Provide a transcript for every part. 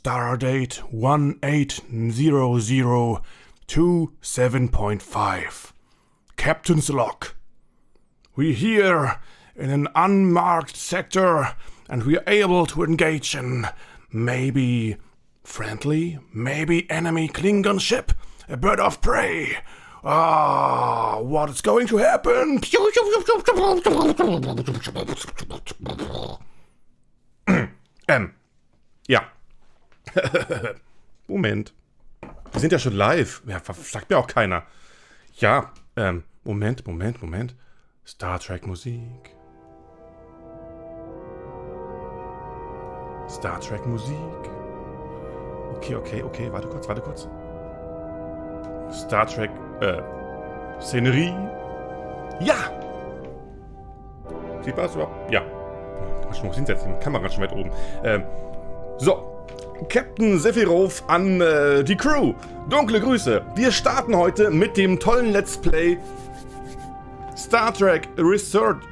Stardate 180027.5. Captain's log. We're here in an unmarked sector and we're able to engage in maybe friendly, maybe enemy Klingon ship, a bird of prey. What is going to happen? Ja. Moment. Wir sind ja schon live. Ja, sagt mir auch keiner. Ja, Moment. Star Trek Musik. Star Trek Musik. Okay, warte kurz. Star Trek, Szenerie. Ja! Sieht man das überhaupt? Ja. Ich muss hinsetzen, die Kamera schon weit oben. So. Captain Sephiroth an die Crew. Dunkle Grüße. Wir starten heute mit dem tollen Let's Play Star Trek Resurgence.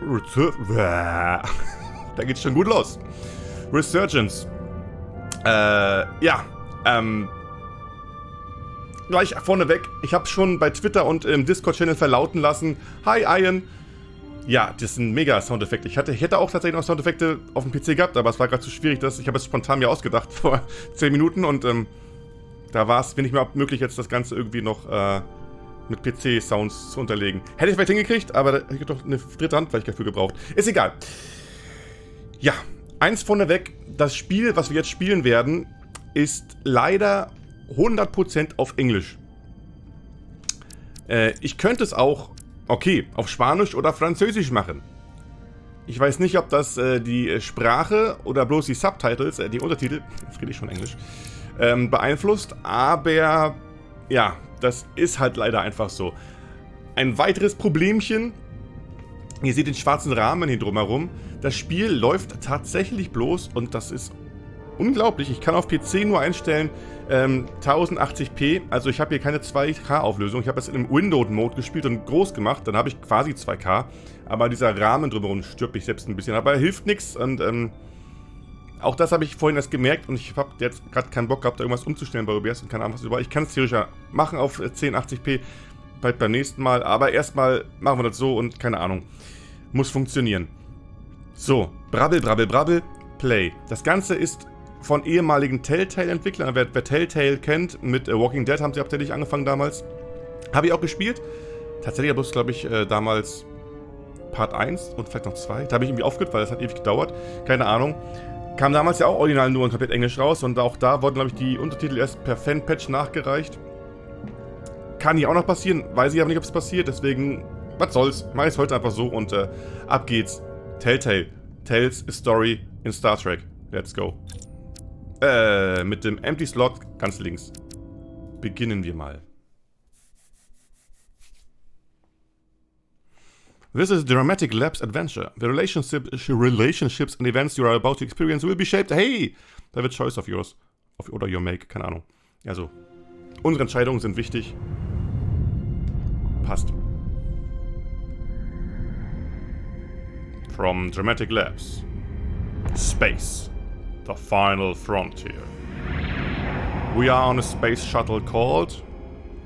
Da geht's schon gut los. Resurgence. Gleich vorneweg, ich habe schon bei Twitter und im Discord-Channel verlauten lassen. Hi, Ian. Ja, das sind mega Soundeffekte. Ich hätte auch tatsächlich noch Soundeffekte auf dem PC gehabt, aber es war gerade zu schwierig. Ich habe es spontan mir ausgedacht vor 10 Minuten und da war es nicht mehr möglich, jetzt das Ganze irgendwie noch mit PC-Sounds zu unterlegen. Hätte ich vielleicht hingekriegt, aber da hätte ich doch eine dritte Hand vielleicht dafür gebraucht. Ist egal. Ja, eins vorneweg, das Spiel, was wir jetzt spielen werden, ist leider 100% auf Englisch. Ich könnte es auch, auf Spanisch oder Französisch machen. Ich weiß nicht, ob das die Sprache oder bloß die Subtitles, die Untertitel, jetzt rede ich schon Englisch, beeinflusst, aber ja, das ist halt leider einfach so. Ein weiteres Problemchen, ihr seht den schwarzen Rahmen hier drumherum, das Spiel läuft tatsächlich bloß, und das ist unglaublich, ich kann auf PC nur einstellen 1080p, also ich habe hier keine 2K-Auflösung, ich habe das in einem Windowed-Mode gespielt und groß gemacht, dann habe ich quasi 2K, aber dieser Rahmen drumherum stört mich selbst ein bisschen, aber hilft nichts und auch das habe ich vorhin erst gemerkt und ich habe jetzt gerade keinen Bock gehabt, da irgendwas umzustellen bei OBS und keine Ahnung was über. Ich kann es theoretisch machen auf 1080p beim nächsten Mal, aber erstmal machen wir das so und keine Ahnung, muss funktionieren. So, brabbel, play. Das Ganze ist von ehemaligen Telltale-Entwicklern. Wer Telltale kennt, mit Walking Dead haben sie hauptsächlich angefangen damals. Habe ich auch gespielt. Tatsächlich habe ich, glaube ich, damals Part 1 und vielleicht noch 2. Da habe ich irgendwie aufgehört, weil das hat ewig gedauert. Keine Ahnung. Kam damals ja auch original nur in komplett Englisch raus und auch da wurden, glaube ich, die Untertitel erst per Fan-Patch nachgereicht. Kann hier auch noch passieren, weiß ich aber nicht, ob es passiert, deswegen, was soll's. Mach ich es heute einfach so und ab geht's. Telltale. Tells a Story in Star Trek. Let's go. Mit dem Empty Slot ganz links. Beginnen wir mal. This is a dramatic lapse adventure. The relationships and events you are about to experience will be shaped. Hey! By the choice of yours. Oder your make, keine Ahnung. Also, unsere Entscheidungen sind wichtig. Passt. From dramatic lapse. Space. The final frontier. We are on a space shuttle called...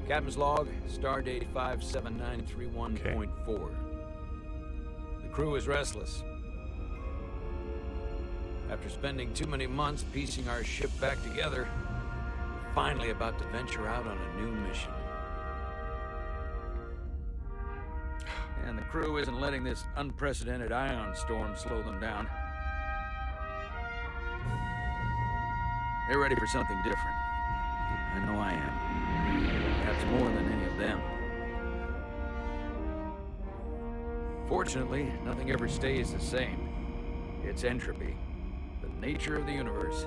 Captain's log, Stardate 57931.4. The crew is restless. After spending too many months piecing our ship back together, we're finally about to venture out on a new mission. And the crew isn't letting this unprecedented ion storm slow them down. They're ready for something different. I know I am. Perhaps more than any of them. Fortunately, nothing ever stays the same. It's entropy, the nature of the universe.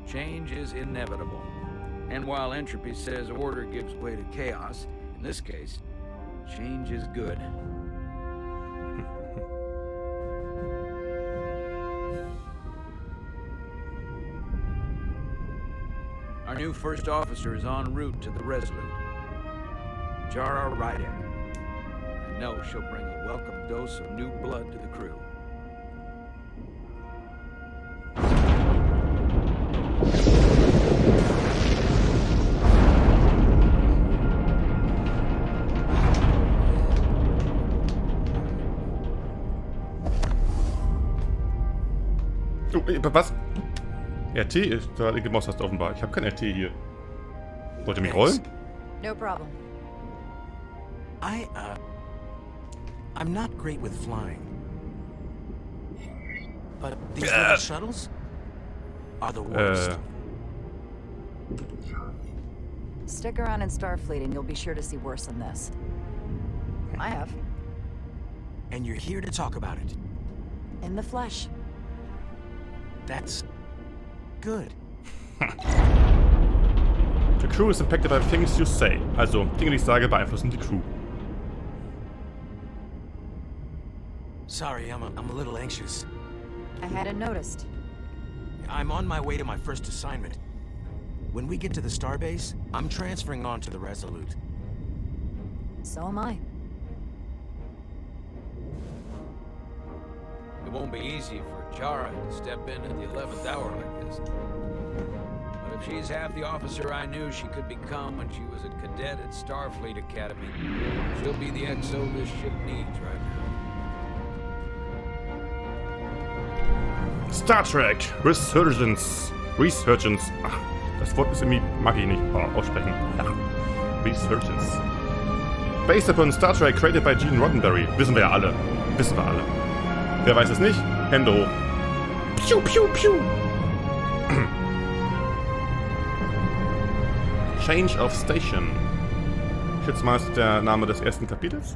Change is inevitable. And while entropy says order gives way to chaos, in this case, change is good. Our new first officer is en route to the Resolute. Jara Rydek. I know she'll bring a welcome dose of new blood to the crew. Was? RT ist da gemaust hast offenbar. Ich habe kein RT hier. Wollt ihr mich rollen? No problem. I'm not great with flying. But these little shuttles are the worst. Stick around in Starfleet and you'll be sure to see worse than this. I have. And you're here to talk about it. In the flesh. That's good. The crew is impacted by things you say. Also, Dinge, die ich sage, beeinflussen die Crew. Sorry, I'm a little anxious. I hadn't noticed. I'm on my way to my first assignment. When we get to the starbase, I'm transferring on to the Resolute. So am I. It won't be easy for Jara to step in at the 11th hour like this. But if she's half the officer I knew she could become when she was a cadet at Starfleet Academy, she'll be the XO this ship needs right now. Star Trek Resurgence. Resurgence. Ach, das Wort ist irgendwie, mag ich nicht aussprechen. Ach, Resurgence. Based upon Star Trek created by Gene Roddenberry. Wissen wir ja alle. Wissen wir alle. Wer weiß es nicht? Hände hoch. Piu, piu, piu. Change of Station. Ich schätze mal, ist der Name des ersten Kapitels.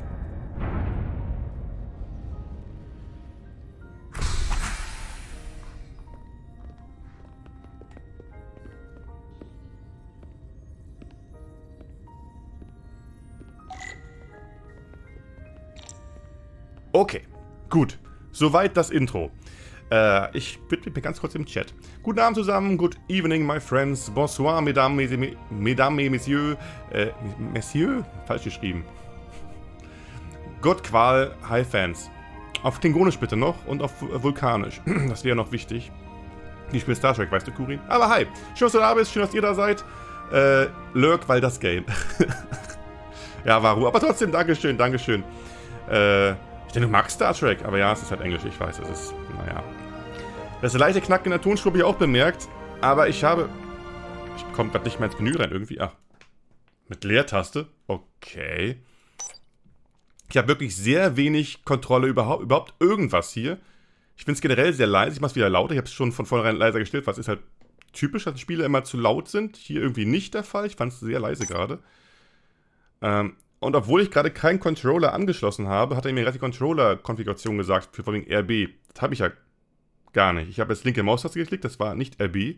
Okay, gut. Soweit das Intro. Ich widme mir ganz kurz im Chat. Guten Abend zusammen, good evening, my friends. Bonsoir, mesdames et messieurs. Messieurs? Falsch geschrieben. Gott, Qual, hi Fans. Auf Klingonisch bitte noch und auf Vulkanisch. Das wäre noch wichtig. Ich spiele Star Trek, weißt du, Kurin? Aber hi, schön, dass du da bist, schön, dass ihr da seid. Lurk, weil das Game. Ja, Waru, aber trotzdem, Dankeschön, Dankeschön. Ich denke, du magst Star Trek, aber ja, es ist halt Englisch, ich weiß, es ist, naja. Das ist eine leichte Knack in der Tonspur, habe ich auch bemerkt, aber ich komme gerade nicht mehr ins Menü rein, irgendwie, ach, mit Leertaste, okay. Ich habe wirklich sehr wenig Kontrolle überhaupt irgendwas hier. Ich finde es generell sehr leise, ich mache es wieder lauter, ich habe es schon von vornherein leiser gestellt, was ist halt typisch, dass Spiele immer zu laut sind, hier irgendwie nicht der Fall, ich fand es sehr leise gerade. Und obwohl ich gerade keinen Controller angeschlossen habe, hat er mir gerade die Controller-Konfiguration gesagt, für vor allem RB. Das habe ich ja gar nicht. Ich habe jetzt linke Maustaste geklickt, das war nicht RB.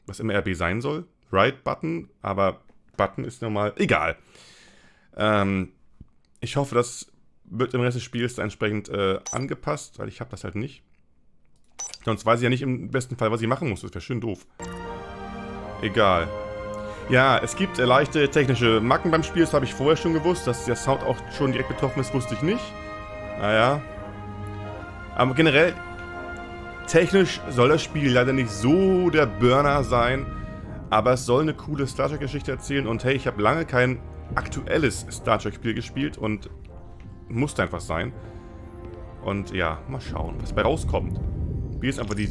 Was immer RB sein soll. Right-Button, aber Button ist normal. Egal. Ich hoffe, das wird im Rest des Spiels entsprechend angepasst, weil ich habe das halt nicht. Sonst weiß ich ja nicht im besten Fall, was ich machen muss. Das wäre schön doof. Egal. Ja, es gibt leichte technische Macken beim Spiel, das habe ich vorher schon gewusst. Dass der Sound auch schon direkt betroffen ist, wusste ich nicht. Naja. Aber generell, technisch soll das Spiel leider nicht so der Burner sein. Aber es soll eine coole Star Trek-Geschichte erzählen. Und hey, ich habe lange kein aktuelles Star Trek-Spiel gespielt und musste einfach sein. Und ja, mal schauen, was dabei rauskommt. Wir ist einfach die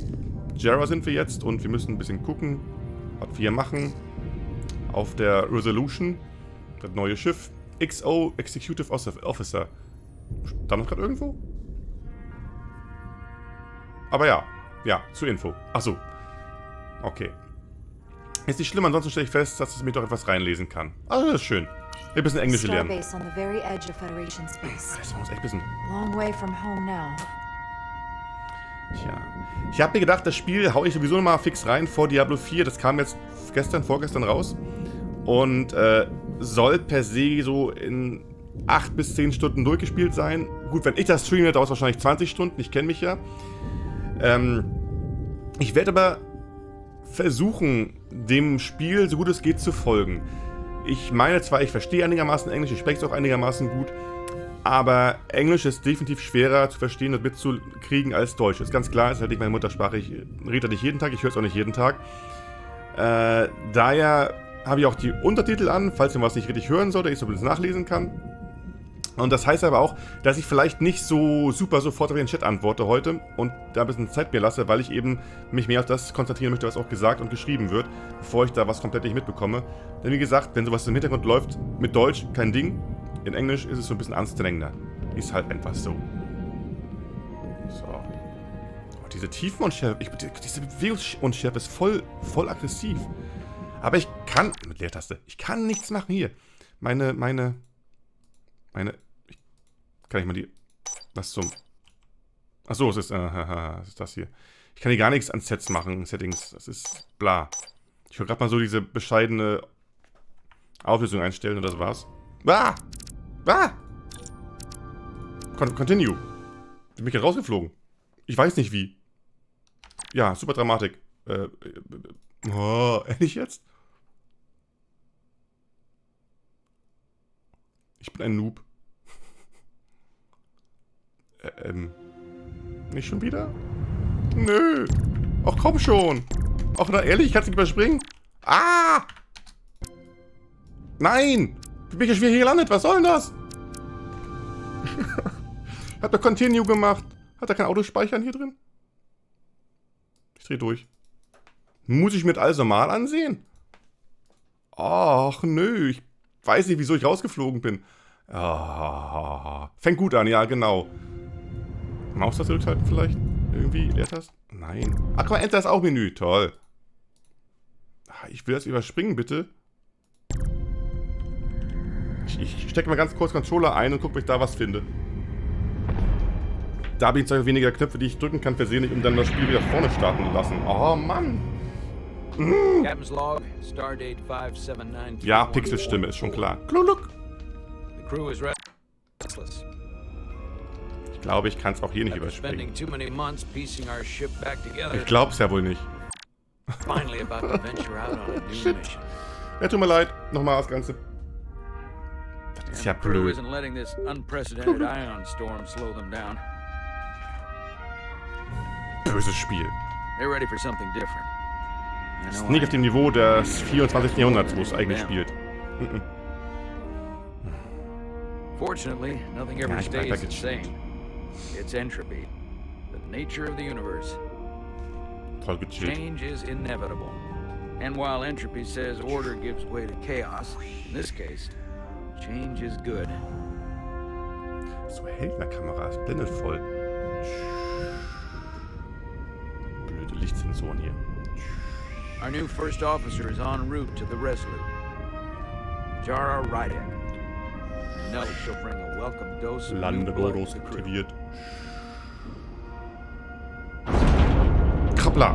Jara sind wir jetzt und wir müssen ein bisschen gucken, was wir hier machen. Auf der Resolution, das neue Schiff, XO, Executive Officer. Stand das gerade irgendwo? Aber ja, zur Info. Achso. Okay. Ist nicht schlimm, ansonsten stelle ich fest, dass ich mir doch etwas reinlesen kann. Also das ist schön. Ein bisschen Englisch lernen. Starbase on the very edge of Federation space. Das muss echt ein bisschen. Long way from home now. Tja. Ich habe mir gedacht, das Spiel hau ich sowieso nochmal fix rein vor Diablo 4. Das kam jetzt vorgestern raus. Und soll per se so in 8 bis 10 Stunden durchgespielt sein. Gut, wenn ich das streame, dauert es wahrscheinlich 20 Stunden. Ich kenne mich ja. Ich werde aber versuchen, dem Spiel so gut es geht zu folgen. Ich meine zwar, ich verstehe einigermaßen Englisch, ich spreche es auch einigermaßen gut. Aber Englisch ist definitiv schwerer zu verstehen und mitzukriegen als Deutsch. Das ist ganz klar, ist halt nicht meine Muttersprache. Ich rede nicht jeden Tag, ich höre es auch nicht jeden Tag. Daher habe ich auch die Untertitel an, falls man was nicht richtig hören sollte, ich so ein bisschen nachlesen kann. Und das heißt aber auch, dass ich vielleicht nicht so super sofort auf den Chat antworte heute und da ein bisschen Zeit mir lasse, weil ich eben mich mehr auf das konzentrieren möchte, was auch gesagt und geschrieben wird, bevor ich da was komplett nicht mitbekomme. Denn wie gesagt, wenn sowas im Hintergrund läuft, mit Deutsch kein Ding, in Englisch ist es so ein bisschen anstrengender. Ist halt einfach so. So. Oh, diese Tiefenunschärfe, diese Bewegungsunschärfe ist voll aggressiv. Aber ich kann, mit Leertaste, ich kann nichts machen hier. Kann ich mal die... Was zum... Achso, es ist... was ist das hier? Ich kann hier gar nichts an Sets machen, Settings. Das ist bla. Ich will gerade mal so diese bescheidene Auflösung einstellen und das war's. Ah! Ah! Continue. Ich bin gerade rausgeflogen. Ich weiß nicht wie. Ja, super Dramatik. Oh, ehrlich jetzt? Ich bin ein Noob. Nicht schon wieder? Nö. Ach komm schon. Ach na ehrlich, kannst du nicht überspringen? Ah! Nein! Wie bin ich ja schwer hier gelandet? Was soll denn das? Hat doch Continue gemacht. Hat er kein Autospeichern hier drin? Ich dreh durch. Muss ich mir das alles normal ansehen? Ach nö, ich weiß nicht, wieso ich rausgeflogen bin. Ah, fängt gut an, ja genau. Maustaste zurückhalten vielleicht? Irgendwie? Leertaste? Nein. Ach guck mal, Enter ist auch Menü. Toll. Ich will das überspringen, bitte. Ich stecke mal ganz kurz Controller ein und gucke, ob ich da was finde. Da habe ich jetzt weniger Knöpfe, die ich drücken kann, versehentlich, um dann das Spiel wieder vorne starten zu lassen. Oh Mann. Ja, Pixelstimme ist schon klar. Kluluk. Ich glaube, ich kann es auch hier nicht überspringen. Ich glaube es ja wohl nicht. Shit. Ja, tut mir leid. Nochmal das Ganze. Das ist ja blöd. Böses Spiel. Das ist nicht auf dem Niveau des 24. Jahrhunderts, wo es eigentlich spielt. Fortunately, nothing ever stays the same. It's entropy, the nature of the universe. Change is inevitable. And while entropy says order gives way to chaos, in this case, change is good. So hält in der Kamera, es blendet voll. Blöde Lichtsensoren hier. Our new first officer is en route to the Resolute. Jara Rydek. No, she'll bring a welcome dose of Landemodus aktiviert. Krabbler!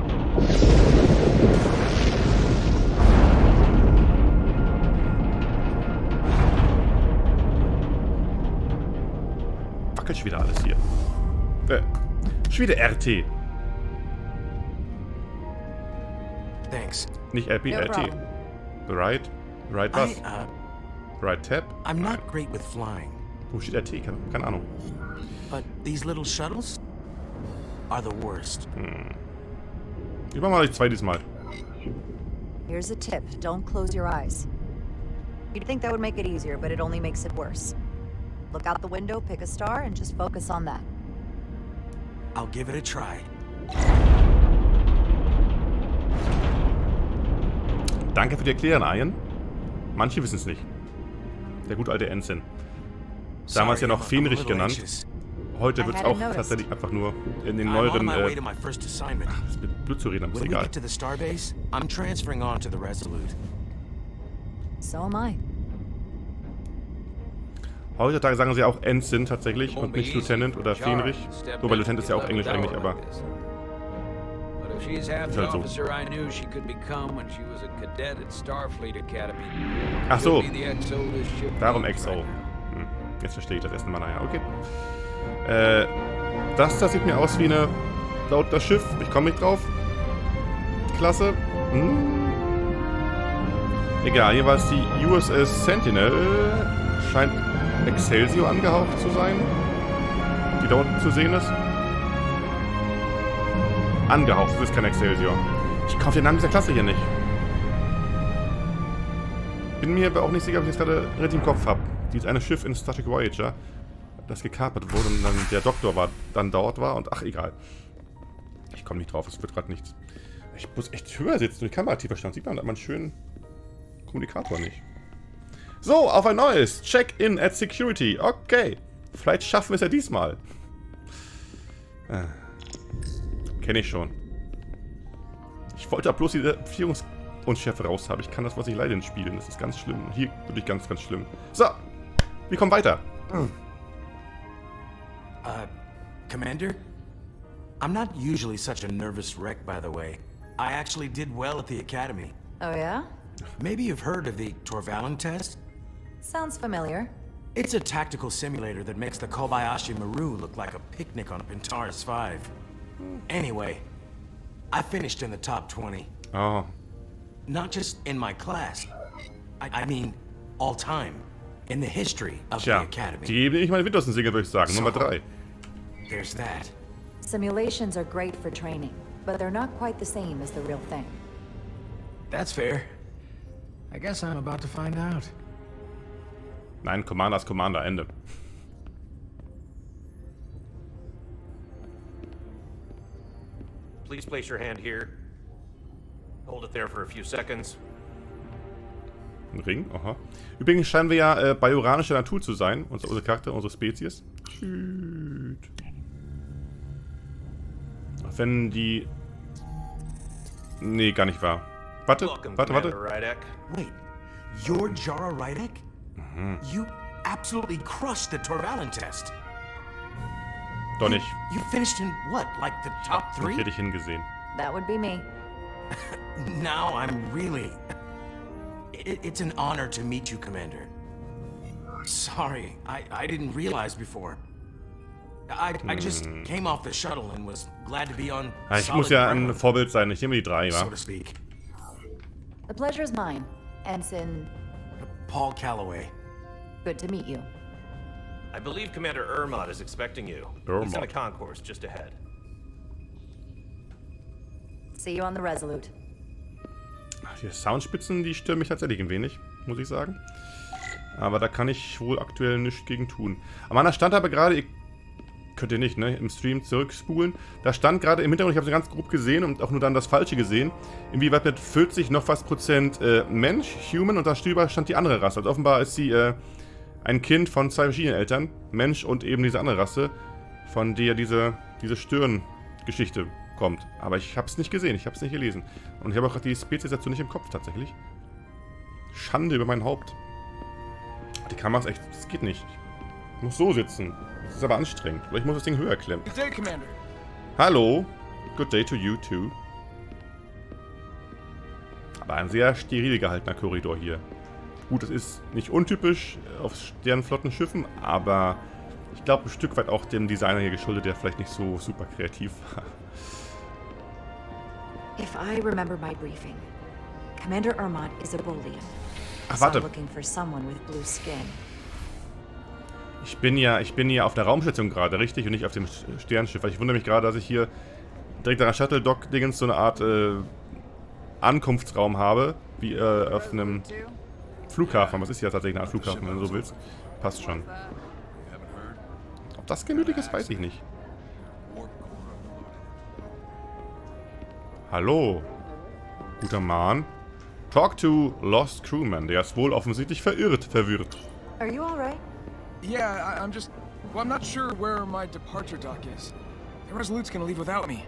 Wackelt schon wieder alles hier. Schon wieder RT. Thanks. Nicht RP, No RT. problem. Right? Right was? Right tab? I'm not great with flying. Wo steht RT? Keine Ahnung. But these little shuttles are the worst. Ich mach mal die 2 diesmal. Here's a tip. Don't close your eyes. You'd think that would make it easier, but it only makes it worse. Look out the window, pick a star, and just focus on that. I'll give it a try. Danke für die Erklärung, Ian. Manche wissen es nicht. Der gute alte Ensign. Damals ja noch Fähnrich genannt. Heute wird es auch tatsächlich einfach nur in den neueren... Ach, das ist mit Blut zu reden, aber ist egal. So am I. Heutzutage sagen sie auch Ensign tatsächlich und nicht Lieutenant oder Fähnrich. Wobei Lieutenant ist ja auch Englisch eigentlich, aber... Ist halt so. Ach so. Darum XO. Jetzt verstehe ich das erste Mal, naja, okay. Das sieht mir aus wie eine... Laut das Schiff, ich komme nicht drauf. Klasse. Egal, jeweils die USS Sentinel scheint Excelsior angehaucht zu sein. Die da unten zu sehen ist. Angehaucht, das ist kein Excelsior. Ich kaufe den Namen dieser Klasse hier nicht. Bin mir aber auch nicht sicher, ob ich das gerade richtig im Kopf habe. Dieses eine Schiff in Star Trek Voyager, das gekapert wurde und dann der Doktor dann dort war und ach, egal. Ich komme nicht drauf, es wird gerade nichts. Ich muss echt höher sitzen und die Kamera tiefer stand. Sieht man meinen schönen Kommunikator nicht. So, auf ein neues. Check-in at Security. Okay. Vielleicht schaffen wir es ja diesmal. Kenne ich schon. Ich wollte bloß diese Führungsunschärfe raus haben. Ich kann das, was ich leider nicht spielen. Das ist ganz schlimm. Hier wirklich ganz, ganz schlimm. So. Wir kommen weiter. Commander? I'm not usually such a nervous wreck, by the way. I actually did well at the academy. Oh, yeah? Maybe you've heard of the Torvalin test? Sounds familiar. It's a tactical simulator that makes the Kobayashi Maru look like a picnic on a Pintaris 5. Anyway, I finished in the top 20. Oh. Not just in my class. I mean, all time. In the history of the academy. Die geben nicht mal Windows-Singer, würde ich sagen. Nummer 3. There's that. Simulations are great for training, but they're not quite the same as the real thing. That's fair. I guess I'm about to find out. Nein, Commander ist Commander, Ende. Please place your hand here. Hold it there for a few seconds. Ein Ring, aha. Übrigens scheinen wir ja bajoranischer Natur zu sein, unser Charakter, unsere Spezies. Wenn die... Nee, gar nicht wahr. Warte. Wait, you're Jara Rydek? You absolutely crushed the Torvalin test. Doch nicht. You finished in what, like the top 3? Ich hätte dich hingesehen. That would be me. Now I'm really... It's an honor to meet you, Commander. Sorry, I didn't realize before. I just came off the shuttle and was glad to be on Ich muss ja ein Vorbild sein. Ich nehme die 3, wa? So to speak. The pleasure is mine, Ensign. Paul Calloway. Good to meet you. I believe Commander Irmot is expecting you. He's in the concourse just ahead. See you on the Resolute. Die Soundspitzen, die stören mich tatsächlich ein wenig, muss ich sagen. Aber da kann ich wohl aktuell nichts gegen tun. Aber da stand aber gerade, ihr könnt ihr nicht, ne, im Stream zurückspulen. Da stand gerade im Hintergrund, ich habe es ganz grob gesehen und auch nur dann das Falsche gesehen. Inwieweit mit 40 noch was Prozent Mensch, Human und da drüber stand die andere Rasse. Also offenbar ist sie ein Kind von 2 verschiedenen Eltern. Mensch und eben diese andere Rasse, von der diese Stirngeschichte kommt. Aber ich habe es nicht gesehen, ich habe es nicht gelesen. Und ich habe auch die Spezies dazu nicht im Kopf tatsächlich. Schande über mein Haupt. Die Kamera ist echt, das geht nicht. Ich muss so sitzen. Das ist aber anstrengend. Vielleicht muss das Ding höher klemmen. Good day, Commander. Hallo. Good day to you too. Aber ein sehr steril gehaltener Korridor hier. Gut, das ist nicht untypisch auf Sternenflottenschiffen, aber ich glaube ein Stück weit auch dem Designer hier geschuldet, der vielleicht nicht so super kreativ war. If I remember my briefing, Commander Irmot is a Bolian. Ach, warte. Looking for someone with blue skin. Ich bin ja auf der Raumstation gerade, richtig? Und nicht auf dem Sternenschiff. Weil ich wundere mich gerade, dass ich hier direkt an der Shuttle-Dock-Dingens so eine Art Ankunftsraum habe. Wie auf einem Flughafen. Was ist hier tatsächlich eine Art Flughafen, wenn du so willst? Passt schon. Ob das gemütlich ist, weiß ich nicht. Hallo. Guter Mann. Talk to Lost Crewman. Der ist wohl offensichtlich verwirrt. Are you alright? Yeah, I'm just... Well, I'm not sure where my departure dock is. The Resolute's gonna leave without me.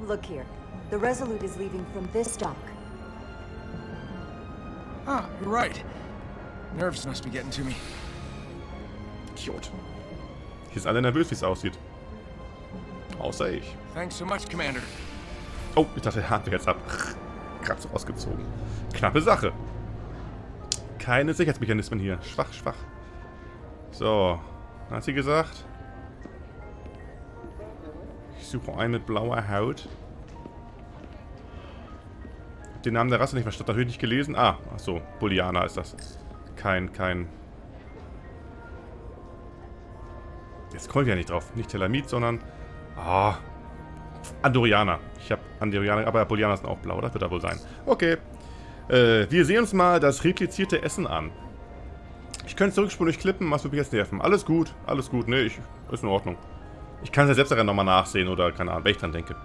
Look here. The Resolute is leaving from this dock. Ah, you're right. Nerves must be getting to me. Idiot. Hier sind alle nervös, wie es aussieht. Außer ich. Thanks so much, Commander. Oh, ich dachte, der Hahn wäre jetzt ab. Gerade so rausgezogen. Knappe Sache. Keine Sicherheitsmechanismen hier. Schwach, schwach. So. Was hat sie gesagt? Ich suche einen mit blauer Haut. Den Namen der Rasse nicht verstanden. Natürlich nicht gelesen. Ah, ach so. Bolianer ist das. Kein. Jetzt komme ich ja nicht drauf. Nicht Telamit, sondern... Ah. Andorianer. Ich habe Andorianer, aber Bolianer sind auch blau. Das wird da wohl sein. Okay. Wir sehen uns mal das replizierte Essen an. Ich könnte zurückspulen durch Klippen, was würde mich jetzt nerven? Alles gut, ne, ist in Ordnung. Ich kann es ja selbst daran nochmal nachsehen oder, keine Ahnung, wenn ich dran denke.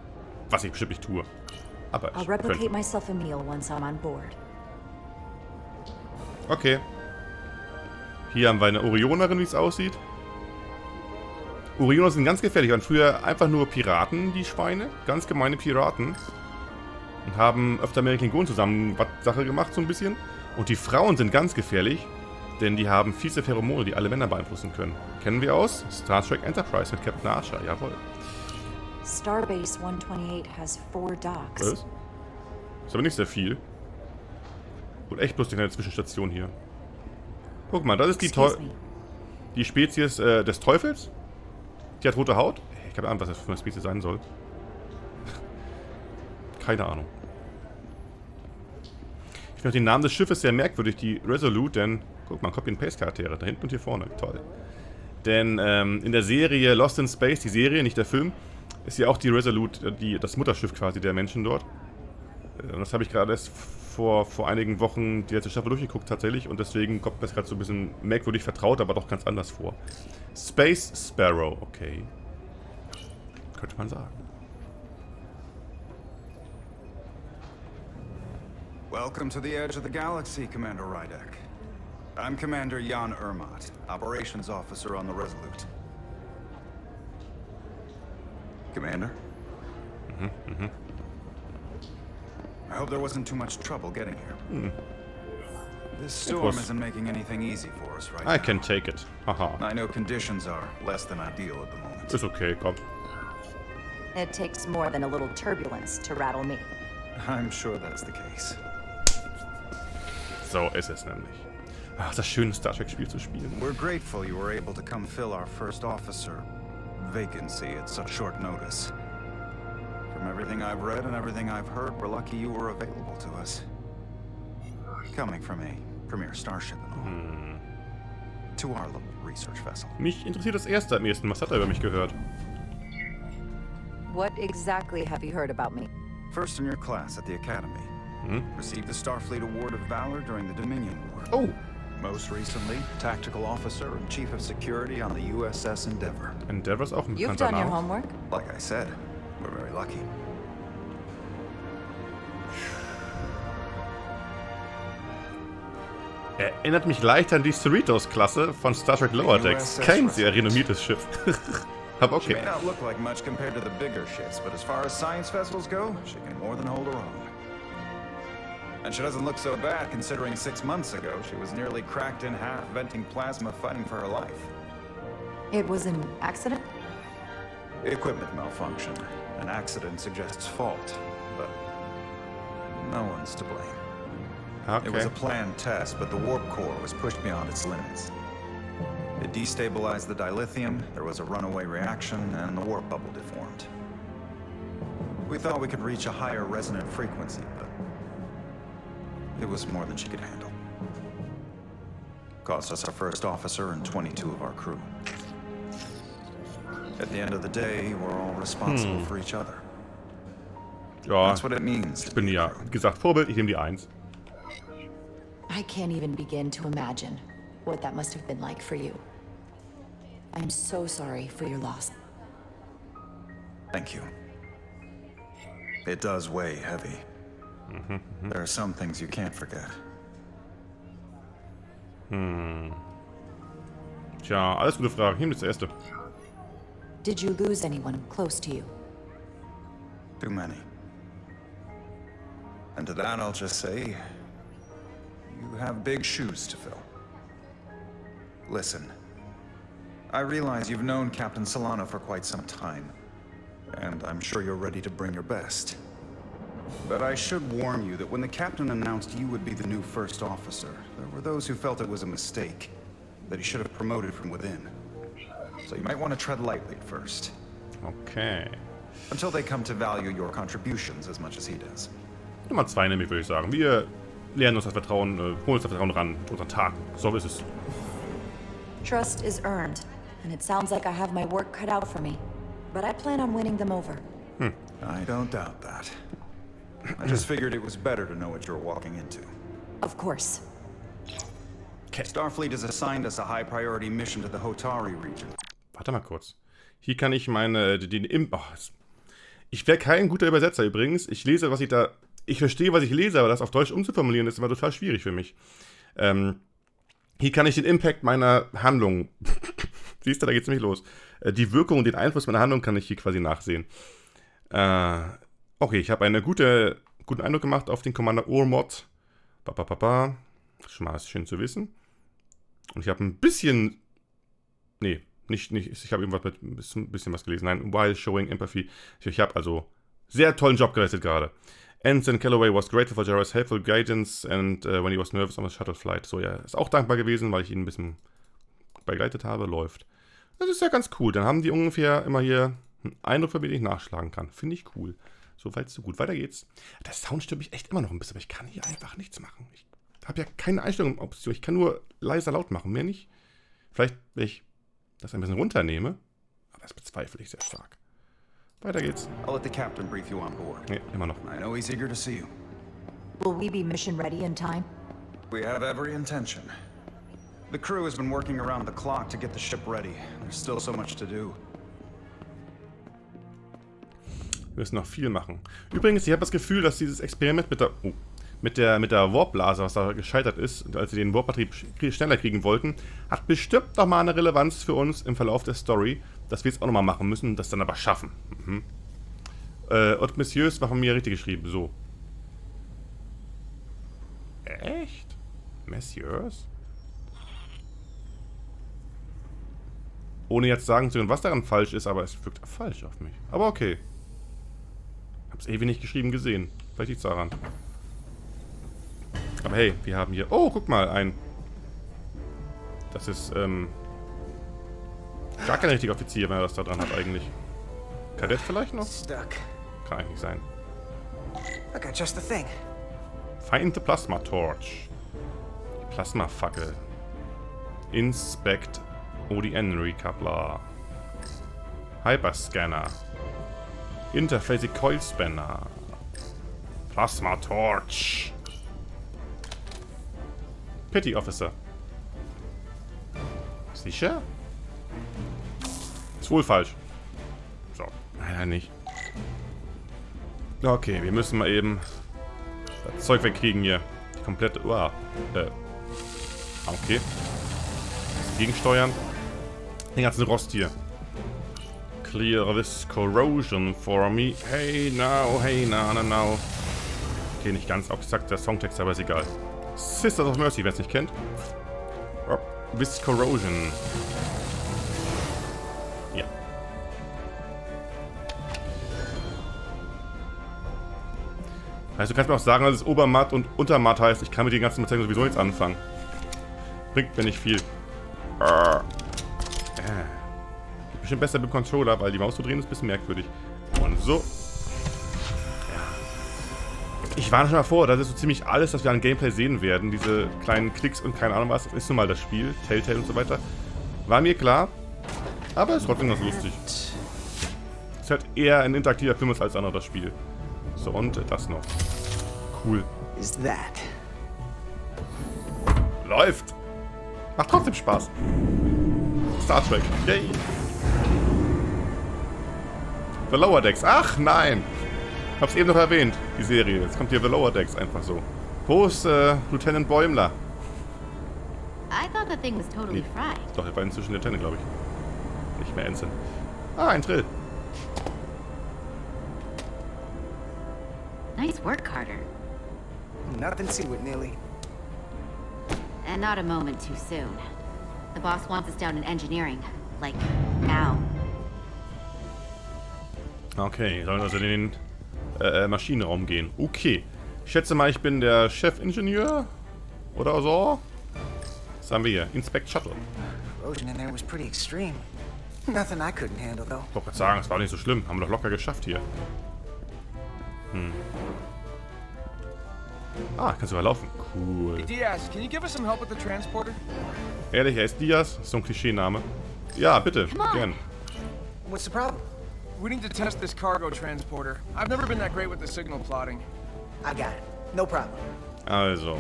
Was ich bestimmt nicht tue. Aber ich könnte. Okay. Hier haben wir eine Orionerin, wie es aussieht. Orioner sind ganz gefährlich. Waren früher einfach nur Piraten, die Schweine. Ganz gemeine Piraten. Und haben öfter mit den Klingonen zusammen Sache gemacht, so ein bisschen. Und die Frauen sind ganz gefährlich, denn die haben fiese Pheromone, die alle Männer beeinflussen können. Kennen wir aus Star Trek Enterprise mit Captain Archer, jawohl. Starbase 128 has 4 docks. Was? Ist aber nicht sehr viel. Und echt bloß die kleine Zwischenstation hier. Guck mal, das ist die Spezies des Teufels. Die hat rote Haut. Ich habe Ahnung, was das für eine Spezies sein soll. Keine Ahnung. Ich finde den Namen des Schiffes sehr merkwürdig, die Resolute, denn... Guck mal, Copy-and-Paste-Charaktere, da hinten und hier vorne. Toll. Denn in der Serie Lost in Space, die Serie, nicht der Film, ist ja auch die Resolute, das Mutterschiff quasi der Menschen dort. Und das habe ich gerade erst vor einigen Wochen die letzte Staffel durchgeguckt tatsächlich und deswegen kommt mir das gerade so ein bisschen merkwürdig vertraut, aber doch ganz anders vor. Space Sparrow, okay. Könnte man sagen. Welcome to the edge of the galaxy, Commander Rydek. I'm Commander Jan Ermat, Operations Officer on the Resolute. Commander? I hope there wasn't too much trouble getting here. This storm isn't making anything easy for us right now. I can take it. Haha. I know conditions are less than ideal at the moment. Ist okay, komm. It takes more than a little turbulence to rattle me. I'm sure that's the case. So ist es nämlich. Ach, das schöne Star Trek Spiel zu spielen. We're grateful you were able to come fill our first officer vacancy at such short notice. From everything I've read and everything I've heard, we're lucky you were available to us. Coming from a premier starship and all. To our little research vessel. Mich interessiert das Erste am ehesten. Was hat er über mich gehört? What exactly have you heard about me? First in your class at the Academy. Received the Starfleet Award of Valor during the Dominion War. Oh! Most recently, Tactical Officer and Chief of Security on the USS Endeavor. Endeavor ist auch ein You've bekannter done your Name. homework? Like I said, we're very lucky. Erinnert mich leicht an die Cerritos-Klasse von Star Trek Lower Decks. Kein sehr renommiertes Schiff. Aber She okay. may not look like much compared to the bigger ships, but as far as science vessels go, she can more than hold her own. And she doesn't look so bad considering 6 months ago she was nearly cracked in half, venting plasma, fighting for her life. It was an accident? Equipment malfunction. An accident suggests fault, but no one's to blame. It was Okay. a planned test, but the warp core was pushed beyond its limits. It destabilized the dilithium, there was a runaway reaction, and the warp bubble deformed. We thought we could reach a higher resonant frequency, but it was more than she could handle. Cost us our first officer and 22 of our crew. At the end of the day, we're all responsible for each other. Ja, That's what it means ich to bin be a ja, crew. wie gesagt, Vorbild. Ich nehme die 1. I can't even begin to imagine what that must have been like for you. I'm so sorry for your loss. Thank you. It does weigh heavy. There are some things you can't forget. Tja, alles gute Fragen. Hier das Erste. Did you lose anyone close to you? Too many. And to that I'll just say, you have big shoes to fill. Listen, I realize you've known Captain Solano for quite some time, and I'm sure you're ready to bring your best. But I should warn you that when the captain announced you would be the new first officer, there were those who felt it was a mistake, that he should have promoted from within. So you might want to tread lightly at first, Okay. until they come to value your contributions as much as he does. Nummer 2 nämlich, würde ich sagen. Wir lernen uns das Vertrauen, holen uns das Vertrauen ran, unseren Tag. So ist es. Trust is earned, and it sounds like I have my work cut out for me. But I plan on winning them over. I don't doubt that. I just figured it was better to know what you were walking into. Of course. Okay. Starfleet has assigned us a high-priority mission to the Hotari region. Warte mal kurz. Hier kann ich meine... ich wäre kein guter Übersetzer übrigens. Ich lese, was ich da... Ich verstehe, was ich lese, aber das auf Deutsch umzuformulieren ist immer total schwierig für mich. Hier kann ich den Impact meiner Handlung... Siehst du, da geht's nämlich los. Die Wirkung und den Einfluss meiner Handlung kann ich hier quasi nachsehen. Okay, ich habe einen guten Eindruck gemacht auf den Commander Ormod. Schon mal schön zu wissen. Und ich habe ein bisschen... Nee, nicht. Ich habe irgendwas mit ein bisschen was gelesen. Nein, while showing empathy. Ich habe also sehr tollen Job geleistet gerade. Ensign Calloway was grateful for Jara's helpful guidance and when he was nervous on the shuttle flight. So, ja, ist auch dankbar gewesen, weil ich ihn ein bisschen begleitet habe. Läuft. Das ist ja ganz cool. Dann haben die ungefähr immer hier einen Eindruck, für den ich nachschlagen kann. Finde ich cool. So weit, so gut. Weiter geht's. Der Sound stört mich echt immer noch ein bisschen, aber ich kann hier einfach nichts machen. Ich habe ja keine Einstellungsoption. Ich kann nur leiser laut machen, mehr nicht. Vielleicht, wenn ich das ein bisschen runternehme. Aber das bezweifle ich sehr stark. Weiter geht's. I'll let the captain brief you on board. Nee, immer noch. I know he's eager to see you. Will we be mission ready in time? We have every intention. The crew has been working around the clock to get the ship ready. There's still so much to do. Wir müssen noch viel machen. Übrigens, ich habe das Gefühl, dass dieses Experiment mit der Warpblase, was da gescheitert ist, als sie den Warp-Betrieb schneller kriegen wollten, hat bestimmt nochmal eine Relevanz für uns im Verlauf der Story, dass wir es auch nochmal machen müssen, das dann aber schaffen. Und Messieurs war von mir richtig geschrieben, so. Echt? Messieurs? Ohne jetzt sagen zu können, was daran falsch ist, aber es wirkt falsch auf mich. Aber okay. Hab's ewig nicht geschrieben gesehen. Vielleicht liegt's daran. Aber hey, wir haben hier... Oh, guck mal, ein... Das ist, gar kein richtiger Offizier, wenn er das da dran hat eigentlich. Kadett vielleicht noch? Kann eigentlich sein. I got just the thing. Find the Plasma Torch. Die Plasmafackel. Inspect ODN Recoupler. Hyperscanner. Interphasic Coil Spanner. Plasma Torch. Petty Officer. Sicher? Ist wohl falsch. So, leider nicht. Okay, wir müssen mal eben das Zeug wegkriegen hier. Die komplette... okay. Gegensteuern. Den ganzen Rost hier. Clear this corrosion for me. Hey now, now. Okay, nicht ganz exakt der Songtext, aber ist egal. Sisters of Mercy, wer es nicht kennt. This corrosion. Ja. Also du kannst mir auch sagen, dass es Obermatt und Untermatt heißt. Ich kann mit den ganzen Bezeichnungen sowieso nichts anfangen. Bringt mir nicht viel. Bestimmt besser mit dem Controller, weil die Maus zu drehen ist ein bisschen merkwürdig. Und so. Ich warne schon mal vor, das ist so ziemlich alles, was wir an Gameplay sehen werden. Diese kleinen Klicks und keine Ahnung was. Das ist nun mal das Spiel. Telltale und so weiter. War mir klar. Aber ist trotzdem ganz lustig. Ist halt eher ein interaktiver Film als anderes das Spiel. So, und das noch. Cool. Läuft. Macht trotzdem Spaß. Star Trek. Yay. The Lower Decks. Ach, nein. Hab's eben noch erwähnt, die Serie. Jetzt kommt hier The Lower Decks einfach so. Wo ist Lieutenant Bäumler? I thought the thing was totally fried. Doch, er war inzwischen Lieutenant, glaube ich. Nicht mehr Ensign. Ah, ein Trill. Nice work, Carter. Nothing to it, Neely. And not a moment too soon. The boss wants us down in engineering. Like, now. Okay, sollen also in den Maschinenraum gehen. Okay. Ich schätze mal, ich bin der Chefingenieur. Oder so. Was haben wir hier? Inspect Shuttle. Erosion in there was pretty extreme. Nothing I couldn't handle, though. Ich wollte gerade sagen, es war nicht so schlimm. Haben wir doch locker geschafft hier. Ah, kannst du mal laufen. Cool. Hey, Diaz, can you give us some help with the transporter? Ehrlich, er ist Diaz. So ein Klischeename. Ja, bitte. Gern. What's the problem? We need to test this cargo transporter. I've never been that great with the signal plotting. I got it. No problem. Also,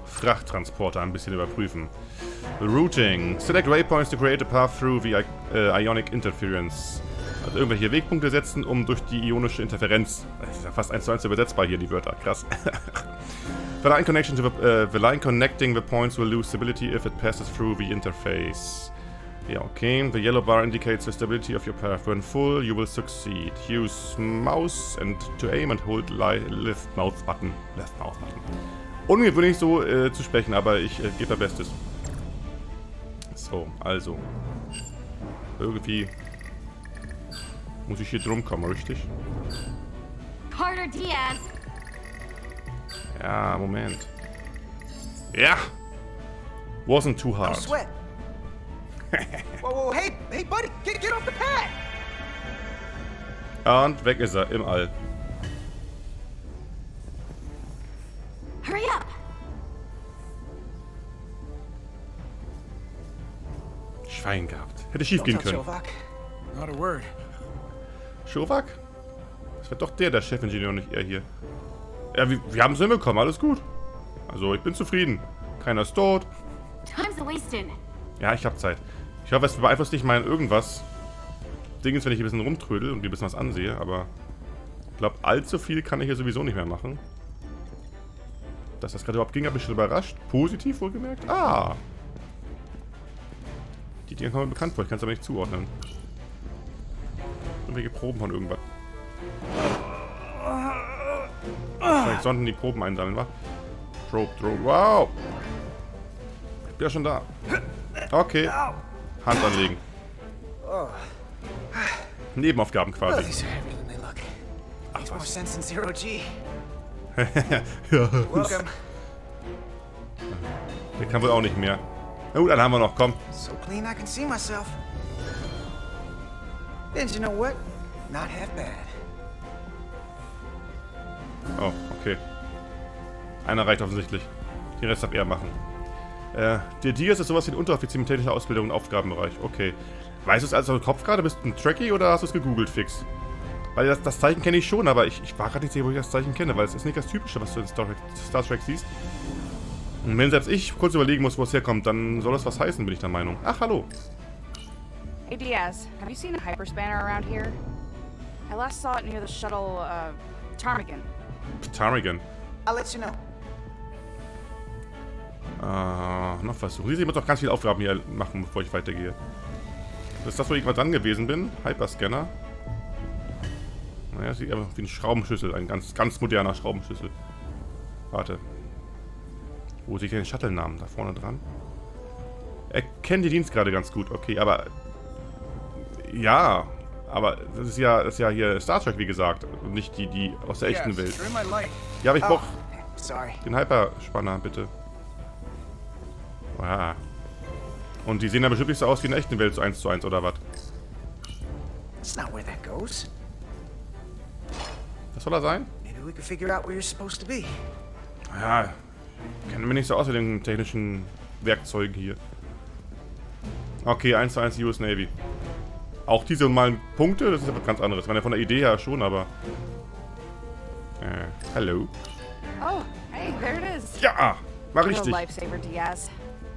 Frachttransporter ein bisschen überprüfen. Routing. Select waypoints to create a path through the ionic interference. Also irgendwelche Wegpunkte setzen, um durch die ionische Interferenz. Das ist ja fast 1:1 übersetzbar hier, die Wörter. Krass. The line connecting the points will lose stability if it passes through the interface. Ja, okay. The yellow bar indicates the stability of your path. When full, you will succeed. Use mouse and to aim and hold left mouse button. Left mouse button. Ungewöhnlich so zu sprechen, aber ich gebe mein Bestes. So, also. Irgendwie muss ich hier drum kommen, richtig? Carter Diaz. Ja, Moment. Ja! Wasn't too No hard. sweat. Whoa, hey, buddy, get off the pad! Und weg ist er, im All. Hurry up. Schwein gehabt. Hätte schief Don't gehen tell können. Shovak. Not a word. Shovak? Das wird doch der Chefingenieur, nicht er hier. Ja, wir haben es hinbekommen, alles gut. Also, ich bin zufrieden. Keiner ist tot. Time's a-wasting. Ja, ich habe Zeit. Ich hoffe, es beeinflusst nicht mein irgendwas. Ding ist, wenn ich ein bisschen rumtrödel und ein bisschen was ansehe, aber ich glaube, allzu viel kann ich hier sowieso nicht mehr machen. Dass das gerade überhaupt ging, hat mich schon überrascht. Positiv wohlgemerkt. Ah! Die Dinger kommen mir bekannt vor, ich kann es aber nicht zuordnen. Irgendwelche Proben von irgendwas. Vielleicht sollten die Proben einsammeln, wa? Trope. Wow! Ich bin ja schon da. Okay. Hand anlegen. Nebenaufgaben Oh, quasi. these are heavier than they look. Makes more was. sense than Zero G. Ja. Welcome. Der kann wohl auch nicht mehr. Na gut, dann haben wir noch. Komm. So clean I can see myself. And you know what? Not half bad. Oh, okay. Einer reicht offensichtlich. Den Rest darf er machen. Der Diaz ist sowas wie ein Unteroffizier mit technischer Ausbildung und Aufgabenbereich. Okay. Weißt du es alles aus dem Kopf gerade? Bist du ein Trekkie oder hast du es gegoogelt fix? Weil das Zeichen kenne ich schon, aber ich war gerade nicht sicher, wo ich das Zeichen kenne, weil es ist nicht das Typische, was du in Star Trek siehst. Und wenn selbst ich kurz überlegen muss, wo es herkommt, dann soll das was heißen, bin ich der Meinung. Ach, hallo. Hey Diaz, have you seen a hyperspanner around here? I last saw it near the shuttle, Ptarmigan. Ptarmigan. I'll let you know. Noch was. Ich muss doch ganz viele Aufgaben hier machen, bevor ich weitergehe. Das ist das, wo ich mal dran gewesen bin. Hyperscanner. Naja, sieht einfach wie ein Schraubenschlüssel. Ein ganz moderner Schraubenschlüssel. Warte. Wo sehe ich den Shuttle-Namen? Da vorne dran. Erkennt die Dienstgrade ganz gut. Okay, aber... Ja, aber das ist ja hier Star Trek, wie gesagt. Und nicht die aus der echten Welt. Ja, aber ich brauche den Hyperspanner, bitte. Wow. Und die sehen ja bestimmt nicht so aus wie in der echten Welt, so 1:1 oder was? That's not where that goes. Was soll er sein? Maybe we can figure out where you're supposed to be. Ja, kennen wir nicht so aus mit den technischen Werkzeugen hier. Okay, 1:1 US Navy. Auch diese normalen Punkte, das ist etwas ganz anderes. Ich meine, von der Idee her schon, aber... hallo. Oh, hey, there it is. Ja, war You're a richtig. lifesaver, Diaz.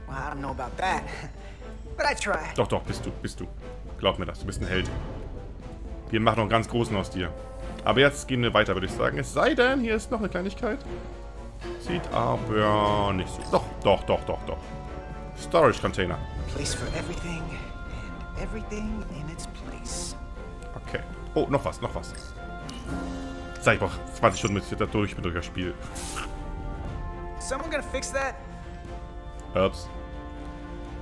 Well, I don't know about that, but I try. Doch, bist du. Glaub mir das, du bist ein Held. Wir machen noch einen ganz großen aus dir. Aber jetzt gehen wir weiter, würde ich sagen. Es sei denn, hier ist noch eine Kleinigkeit. Sieht aber nicht so. Doch. Storage Container. Place for everything, and everything in its place. Okay. Oh, noch was. Sag ich brauche 20 Stunden durch das Spiel. Someone gonna fix that? Ups.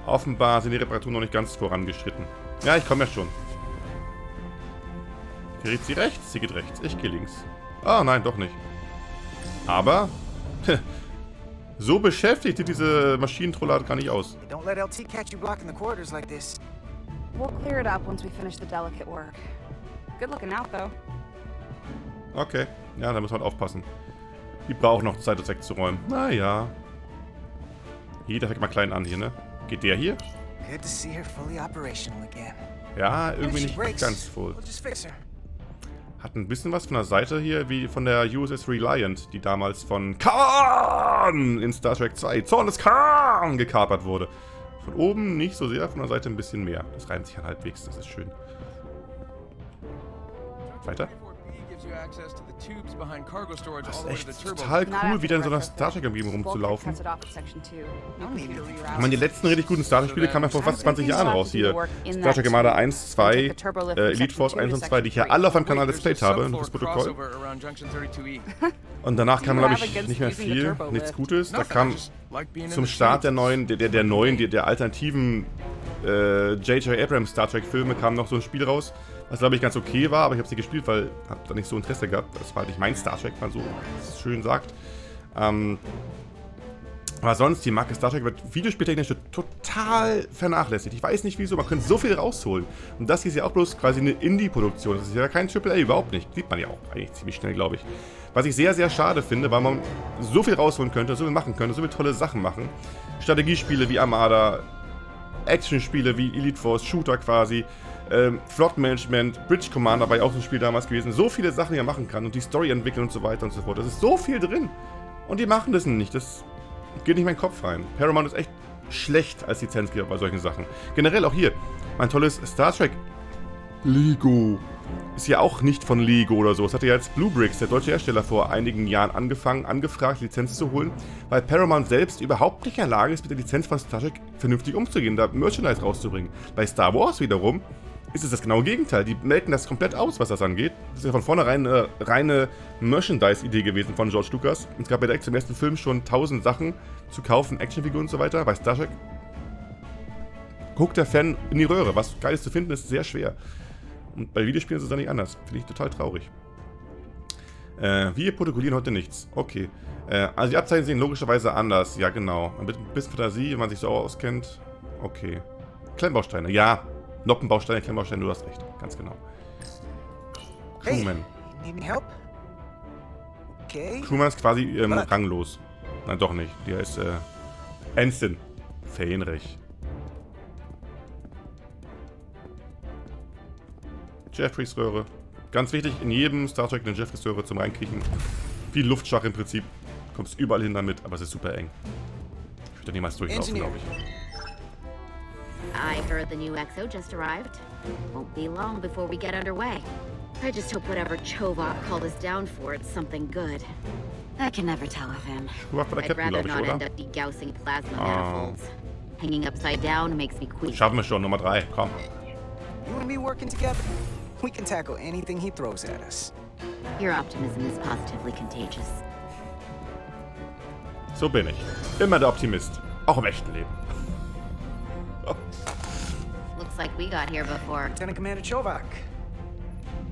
Offenbar sind die Reparaturen noch nicht ganz vorangeschritten. Ja, ich komme ja schon. Gerät sie rechts? Sie geht rechts. Ich gehe links. Ah, nein, doch nicht. Aber... so beschäftigt sieht diese Maschinentrolle gar nicht aus. Don't let LT catch you blocking the quarters like this. We'll clear it up once we finish the delicate work. Good looking out, though. Okay. Ja, da müssen wir halt aufpassen. Die brauchen noch Zeit, das wegzuräumen. Naja. Jeder fängt mal klein an hier, ne? Geht der hier? Good to see her fully operational again. Ja, irgendwie nicht ganz voll. We'll just fix her. Hat ein bisschen was von der Seite hier, wie von der USS Reliant, die damals von Khan in Star Trek 2, Zorn des Khan, gekapert wurde. Von oben nicht so sehr, von der Seite ein bisschen mehr. Das reimt sich dann halbwegs, das ist schön. Weiter. Das ist echt total cool, wieder in so einer Star Trek-Umgebung rumzulaufen. Ich meine, die letzten richtig guten Star Trek-Spiele kamen ja vor fast 20 Jahren raus hier. Star Trek Armada 1, 2, Elite Force 1 und 2, die ich ja alle auf meinem Kanal displayt habe, das Protokoll. Und danach kam, glaube ich, nicht mehr viel, nichts Gutes. Da kam zum Start der alternativen J.J. Abrams Star Trek-Filme kam noch so ein Spiel raus, was glaube ich ganz okay war, aber ich habe es nicht gespielt, weil ich habe da nicht so Interesse gehabt. Das war nicht mein Star Trek, man so schön sagt. Aber sonst, die Marke Star Trek wird videospieltechnisch total vernachlässigt. Ich weiß nicht wieso, man könnte so viel rausholen. Und das hier ist ja auch bloß quasi eine Indie-Produktion. Das ist ja kein AAA, überhaupt nicht. Sieht man ja auch eigentlich ziemlich schnell, glaube ich. Was ich sehr, sehr schade finde, weil man so viel rausholen könnte, so viel machen könnte, so viele tolle Sachen machen. Strategiespiele wie Armada, Actionspiele wie Elite Force, Shooter quasi, Flottenmanagement, Bridge Commander war ja auch so ein Spiel damals gewesen. So viele Sachen, die man machen kann und die Story entwickeln und so weiter und so fort. Das ist so viel drin. Und die machen das nicht. Das geht nicht in meinen Kopf rein. Paramount ist echt schlecht als Lizenzgeber bei solchen Sachen. Generell auch hier. Mein tolles Star Trek Lego ist ja auch nicht von Lego oder so. Es hatte ja jetzt Blue Bricks, der deutsche Hersteller, vor einigen Jahren angefragt, Lizenz zu holen, weil Paramount selbst überhaupt nicht in der Lage ist, mit der Lizenz von Star Trek vernünftig umzugehen, da Merchandise rauszubringen. Bei Star Wars wiederum ist es das genaue Gegenteil. Die melken das komplett aus, was das angeht. Das ist ja von vornherein eine reine Merchandise-Idee gewesen von George Lucas. Und es gab ja direkt zum ersten Film schon 1000 Sachen zu kaufen, Actionfiguren und so weiter. Bei Star Trek guckt der Fan in die Röhre. Was Geiles zu finden ist sehr schwer. Und bei Videospielen ist es dann nicht anders. Finde ich total traurig. Wir protokollieren heute nichts. Okay. Also die Abzeichen sehen logischerweise anders. Ja, genau. Mit ein bisschen Fantasie, wenn man sich so auskennt. Okay. Klemmbausteine, ja. Noppenbausteine, Klemmbausteine, du hast recht. Ganz genau. Crewman. Hey, need help? Okay. Crewman ist quasi ranglos. Nein, doch nicht. Der ist Ersten. Fähnrich. Jeffreys Röhre. Ganz wichtig, in jedem Star Trek eine Jeffreys Röhre zum Reinkriechen. Wie Luftschach im Prinzip. Kommst überall hin damit, aber es ist super eng. Ich würde da niemals durchlaufen, glaube ich. I heard the new XO just arrived. Won't be long before we get underway. I just hope whatever Chovak called us down for it's something good. I can never tell of him. I'd rather not end up degaussing plasma manifolds. Hanging upside down makes me queasy. Schaffen wir schon, Nummer 3, komm. You and me working together? We can tackle anything he throws at us. Your optimism is positively contagious. So bin ich. Immer der Optimist. Auch im echten Leben. Looks like we got here before. Lieutenant Commander Chovak.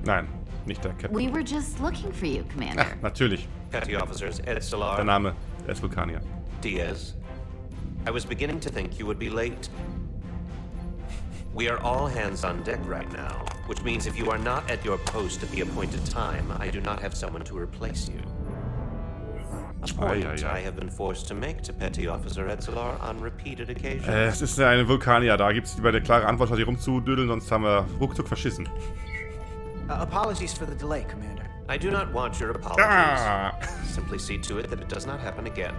Nein, nicht der Captain. We were just looking for you, Commander. Ach, natürlich. Petty Officers Ed Stellar. Der Name, er ist Vulkanier. Diaz. I was beginning to think you would be late. We are all hands on deck right now, which means if you are not at your post at the appointed time, I do not have someone to replace you. A point I have been forced to make to Petty Officer Edzelar on repeated occasions. Es ist ja eine Vulkanier, da gibt es lieber eine klare Antwort, statt hier rumzudödeln, sonst haben wir ruckzuck verschissen. Apologies for the delay, Commander. I do not want your apologies. Simply see to it that it does not happen again.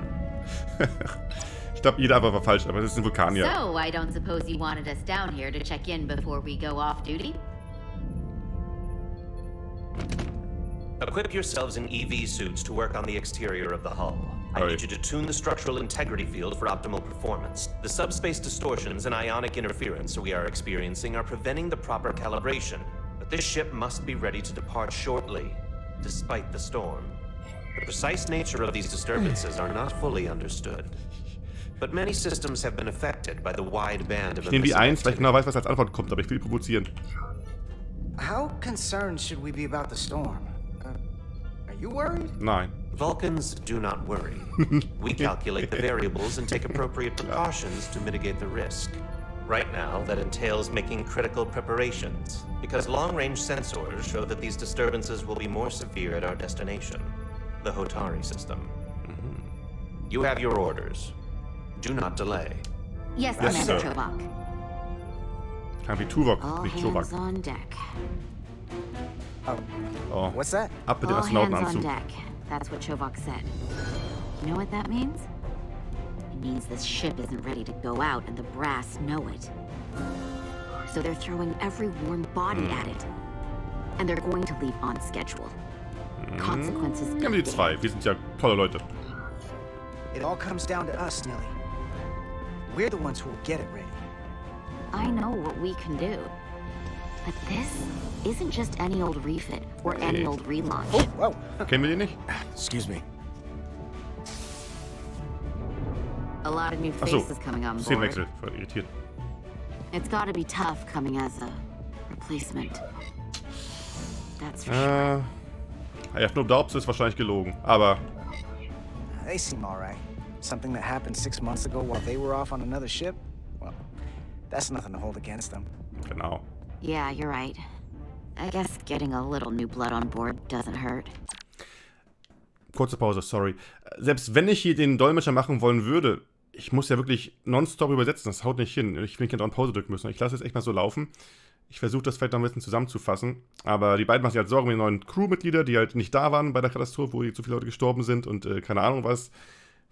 Ich glaube, jeder war falsch, aber es ist ein Vulkanier. So, I don't suppose you wanted us down here to check in before we go off duty? Equip yourselves in EV suits to work on the exterior of the hull. I need you to tune the structural integrity field for optimal performance. The subspace distortions and ionic interference we are experiencing are preventing the proper calibration. But this ship must be ready to depart shortly, despite the storm. The precise nature of these disturbances are not fully understood. But many systems have been affected by the wide band of Ich nehme die 1, weil ich genau weiß, was als Antwort kommt, aber ich will provozieren. How concerned should we be about the storm? Are you worried? Nein. Vulcans do not worry. We calculate the variables and take appropriate precautions to mitigate the risk. Right now, that entails making critical preparations, because long-range sensors show that these disturbances will be more severe at our destination, the Hotari system. You have your orders. Do not delay. Yes, Commander Chovak. Kann wie Tuvok, nicht Chovak. On deck. Oh, what's that? Ab mit dem All hands on Astronautenanzug. deck. That's what Chovok said. You know what that means? It means this ship isn't ready to go out, and the brass know it. So they're throwing every warm body at it. And they're going to leave on schedule. Consequences. Ja, die zwei. Wir sind ja tolle Leute. It all comes down to us, Nelly. We're the ones who will get it ready. I know what we can do. But this isn't just any old refit or any old relaunch. Oh, whoa. Kennen wir die nicht? Excuse me. A lot of new Achso, faces coming on board. Szenenwechsel. Voll irritiert. It's gotta be tough coming as a replacement. That's for sure. Ja, nur Daubs ist wahrscheinlich gelogen. Aber They seem alright. Something that happened 6 months ago while they were off on another ship? Well, that's nothing to hold against them. genau. Yeah, you're right. I guess getting a little new blood on board doesn't hurt. Kurze Pause, sorry. Selbst wenn ich hier den Dolmetscher machen wollen würde, ich muss ja wirklich nonstop übersetzen. Das haut nicht hin. Ich will nicht an Pause drücken müssen. Ich lasse es echt mal so laufen. Ich versuche das vielleicht noch ein bisschen zusammenzufassen. Aber die beiden machen sich halt Sorgen um die neuen Crewmitglieder, die halt nicht da waren bei der Katastrophe, wo zu viele Leute gestorben sind und keine Ahnung was.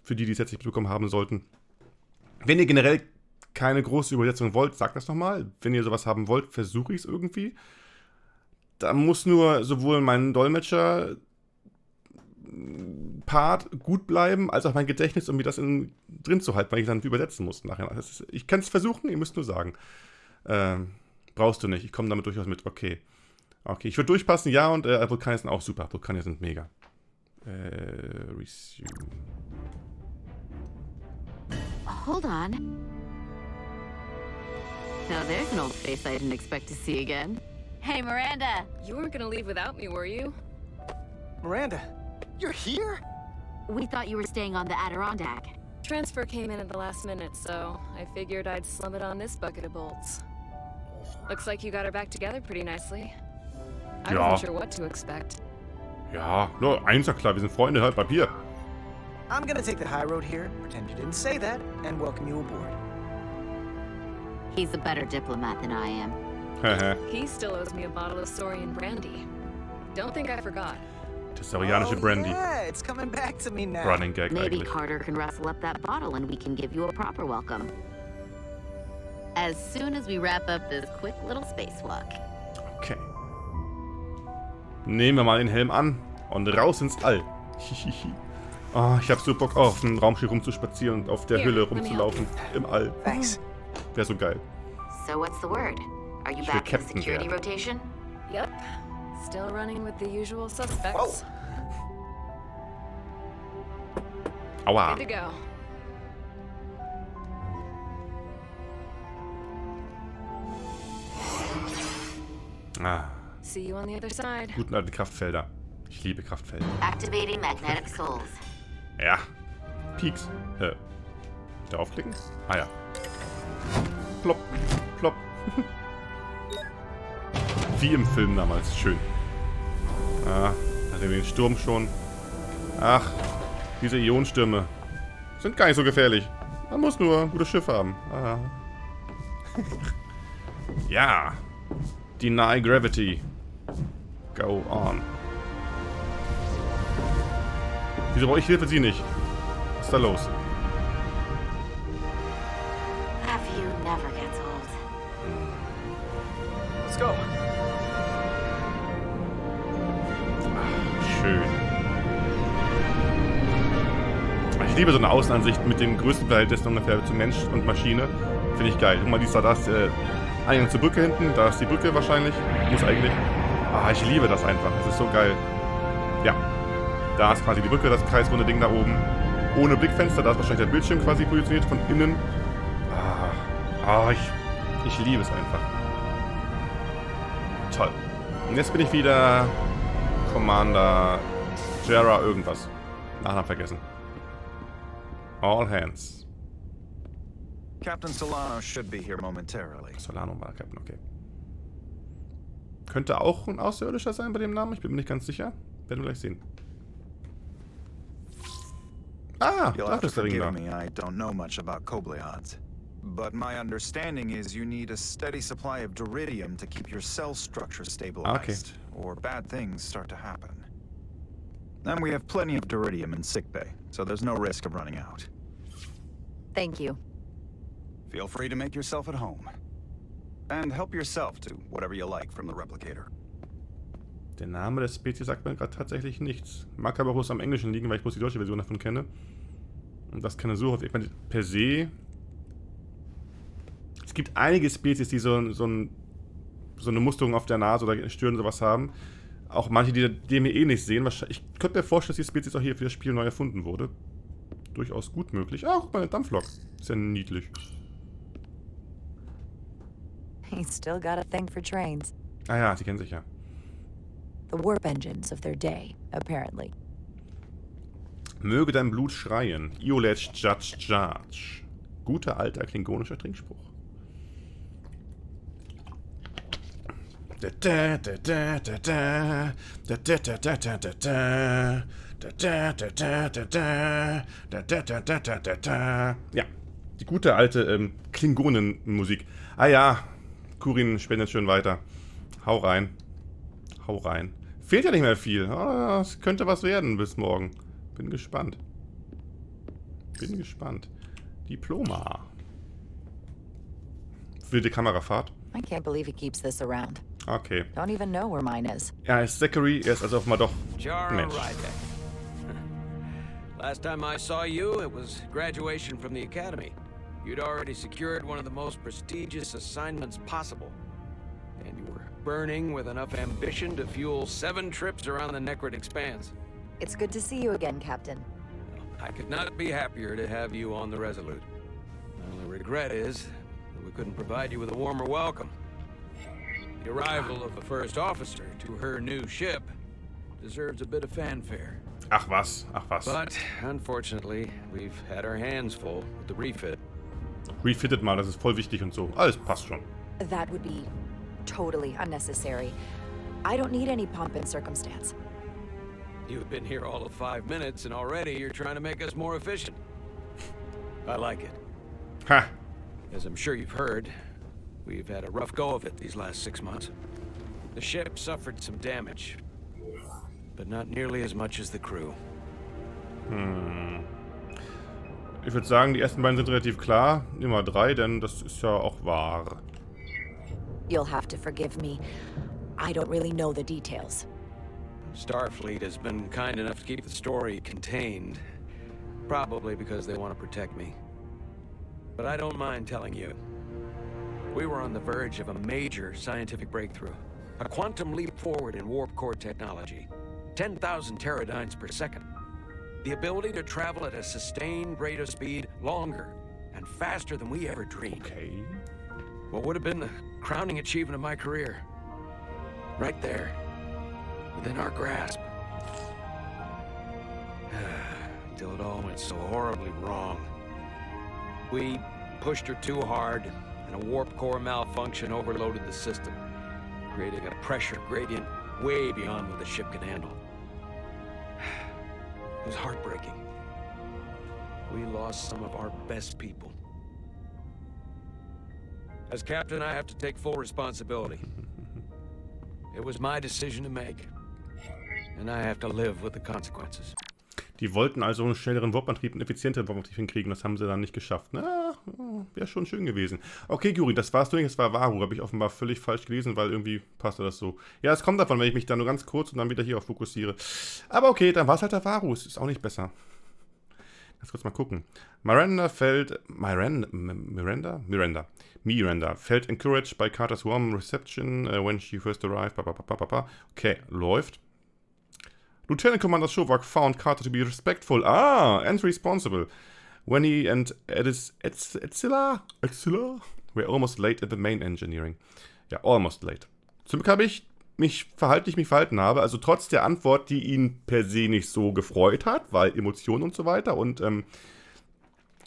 Für die, die es jetzt nicht bekommen haben sollten. Wenn ihr generell keine große Übersetzung wollt, sagt das nochmal. Wenn ihr sowas haben wollt, versuche ich es irgendwie. Da muss nur sowohl mein Dolmetscher-Part gut bleiben, als auch mein Gedächtnis, um mir das drin zu halten, weil ich dann übersetzen muss nachher. Ich kann es versuchen, ihr müsst nur sagen. Brauchst du nicht, ich komme damit durchaus mit. Okay, ich würde durchpassen, ja, und Vulkanier sind auch super. Vulkanier sind mega. Resume. Hold on. Now there's an old face I didn't expect to see again. Hey, Miranda! You weren't gonna leave without me, were you? Miranda, you're here? We thought you were staying on the Adirondack. Transfer came in at the last minute, so I figured I'd slum it on this bucket of bolts. Looks like you got her back together pretty nicely. I wasn't sure what to expect. Ja, nur eins, ja klar, wir sind Freunde, halt, Papier. I'm gonna take the high road here, pretend you didn't say that, and welcome you aboard. He's a better diplomat than I am. He still owes me a bottle of Saurian brandy. Don't think I forgot. Das saurianische Brandy. Yeah, it's coming back to me now. Running Gag Maybe eigentlich. Carter can rustle up that bottle and we can give you a proper welcome. As soon as we wrap up this quick little spacewalk. Okay. Nehmen wir mal den Helm an und raus ins All. Oh, ich hab so Bock auf ein Raumschiff rumzuspazieren und auf der Hülle rumzulaufen. Im All. Thanks. Wäre so geil. So what's the word? Are you Ich will back in Captain security werden. rotation? Yep. Still running with the usual suspects. Aua. Good to go. See you on the other side. Guten alten Kraftfelder. Ich liebe Kraftfelder. Activating magnetic souls. Ja. Peaks. Draufklicken? Ah ja. Plopp. Plopp. Wie im Film damals. Schön. Ah, da sehen wir den Sturm schon. Ach, diese Ionenstürme sind gar nicht so gefährlich. Man muss nur ein gutes Schiff haben. Ah. Ja. Deny Gravity. Go on. Wieso brauche ich Hilfe sie nicht? Was ist da los? Have you never gets old. Let's go. Schön. Ich liebe so eine Außenansicht mit dem größten Verhältnis ungefähr zu Mensch und Maschine. Finde ich geil. Guck mal, da ist Eingang zur Brücke hinten. Da ist die Brücke wahrscheinlich. Muss eigentlich. Ah, ich liebe das einfach. Das ist so geil. Ja. Da ist quasi die Brücke, das kreisrunde Ding da oben. Ohne Blickfenster. Da ist wahrscheinlich der Bildschirm quasi positioniert von innen. Ich liebe es einfach. Toll. Und jetzt bin ich wieder Commander Jara irgendwas. Nachnamen vergessen. All hands. Captain Solano should be here momentarily. Solano war Captain, okay. Könnte auch ein Außerirdischer sein bei dem Namen, ich bin mir nicht ganz sicher. Werden wir gleich sehen. Ah, You'll have to da ist der Ring forgive da. me, I don't know much about Kobleons. But my understanding is you need a steady supply of deridium to keep your cell structure stabilized, or bad things start to happen. And we have plenty of deridium in sickbay, so there's no risk of running out. Thank you. Feel free to make yourself at home. And help yourself to whatever you like from the replicator. Der Name der Spezies sagt mir gerade tatsächlich nichts. Mag aber bloß am Englischen liegen, weil ich bloß die deutsche Version davon kenne. Und das keine Suche. Ich meine, per se... Es gibt einige Spezies, die so eine Musterung auf der Nase oder Stirn sowas haben. Auch manche, die mir eh nicht sehen. Ich könnte mir vorstellen, dass die Spezies auch hier für das Spiel neu erfunden wurde. Durchaus gut möglich. Ah, guck mal, eine Dampflok. Ist ja niedlich. He's still got a thing for trains. Ah ja, sie kennen sich ja. The warp engines of their day, apparently. Möge dein Blut schreien. Iolech Judge Judge. Guter alter klingonischer Trinkspruch. Ja, die gute alte Klingonenmusik. Ah ja, Kurin spendet schön weiter. Hau rein. Hau rein. Fehlt ja nicht mehr viel. Es könnte was werden bis morgen. Bin gespannt. Bin gespannt. Diploma. Wilde Kamerafahrt. I can't believe he keeps this around. Okay. Don't even know where mine is. Ja, ist Zachary. Er ist also offenbar doch Jara Mensch. Rydek. Last time I saw you, it was graduation from the academy. You'd already secured one of the most prestigious assignments possible. And you were burning with enough ambition to fuel 7 trips around the Necrid Expanse. It's good to see you again, Captain. I could not be happier to have you on the Resolute. My only regret is that we couldn't provide you with a warmer welcome. The arrival of the first officer to her new ship deserves a bit of fanfare. Ach was, ach was. But unfortunately, we've had our hands full with the refit. Refittet mal, das ist voll wichtig und so. Alles passt schon. That would be totally unnecessary. I don't need any pomp and circumstance. You've been here all of 5 minutes, and already you're trying to make us more efficient. I like it. Ha! As I'm sure you've heard, we've had a rough go of it these last 6 months. The ship suffered some damage, but not nearly as much as the crew. Ich würde sagen, die ersten beiden sind relativ klar. Nummer 3, denn das ist ja auch wahr. You'll have to forgive me. I don't really know the details. Starfleet has been kind enough to keep the story contained, probably because they want to protect me. But I don't mind telling you. We were on the verge of a major scientific breakthrough. A quantum leap forward in warp core technology. 10,000 teradynes per second. The ability to travel at a sustained rate of speed longer and faster than we ever dreamed. Okay. What would have been the crowning achievement of my career? Right there. Within our grasp. Until it all went so horribly wrong. We pushed her too hard, and a warp core malfunction overloaded the system, creating a pressure gradient way beyond what the ship could handle. It was heartbreaking. We lost some of our best people. As captain, I have to take full responsibility. It was my decision to make. And I have to live with the consequences. Die wollten also einen schnelleren Warp-Antrieb, einen effizienteren Warp-Antrieb hinkriegen. Das haben sie dann nicht geschafft. Na, wäre schon schön gewesen. Okay, Guri, das war's durch. Das war Varu. Habe ich offenbar völlig falsch gelesen, weil irgendwie passte das so. Ja, es kommt davon, wenn ich mich da nur ganz kurz und dann wieder hier auf fokussiere. Aber okay, dann war es halt der Varu. Es ist auch nicht besser. Lass kurz mal gucken. Miranda fällt encouraged by Carter's warm reception when she first arrived. Okay, läuft. Lieutenant Commander Shovak found Carter to be respectful and responsible when he and Etzilla were almost late at the main engineering. Ja, almost late. Zum Glück habe ich mich verhalten habe, also trotz der Antwort, die ihn per se nicht so gefreut hat, weil Emotionen und so weiter und